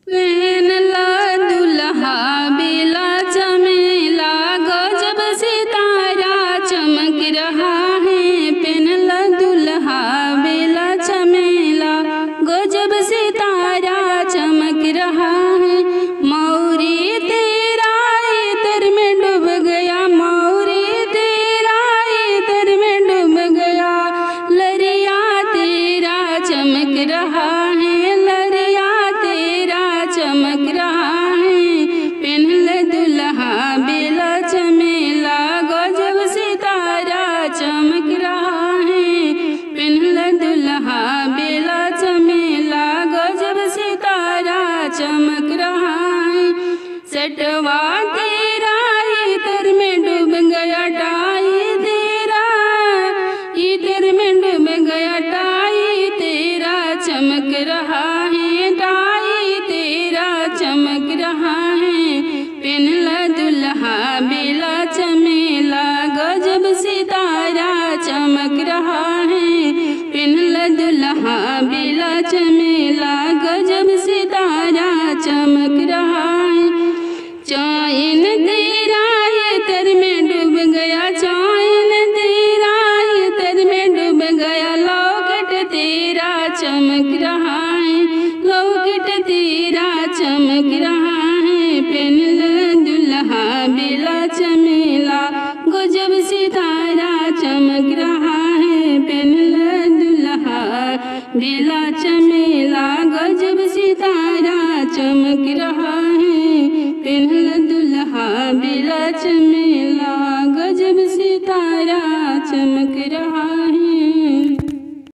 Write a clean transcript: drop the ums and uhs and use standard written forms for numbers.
पहनला दुल्हा बेला चमेला, गजब सितारा चमक रहा है। पहनला दुल्हा बेला चमेला, गजब सितारा चमक रहा है। मौरी तेरा इतर में डूब गया, मौरी तेरा इतर में डूब गया। लरिया तेरा चमक रहा है, लरिया तेरा चमक रहा है। पहनल दुल्हा बेला चमेला, गजब सितारा चमक रहा है। पहनल दुल्हा बेला चमेला, गजब सितारा चमक रहा है। सटवा तेरा इतर में डूब गया, टाई तेरा इतर में डूब गया। टाई तेरा चमक रहा है, टाई तेरा चमक रहा है। पहनला दुल्हा बेला चमेला, गजब सितारा चमक रहा है। पहनला दुल्हा बेला चमेला, गजब सितारा चमक रहा है। चैन तेरा इतर में डूब गया, चैन तेरा इतर में डूब गया। लौकट तेरा चमक रहा है, लौकट तेरा चमक रहा है। पहनला दुल्हा बेला चमेला, गजब सितारा चमक रहा है। पहनला दुल्हा बेला चमेला, गजब सितारा चमक रहा है। पहनला दुल्हा बेला चमेला।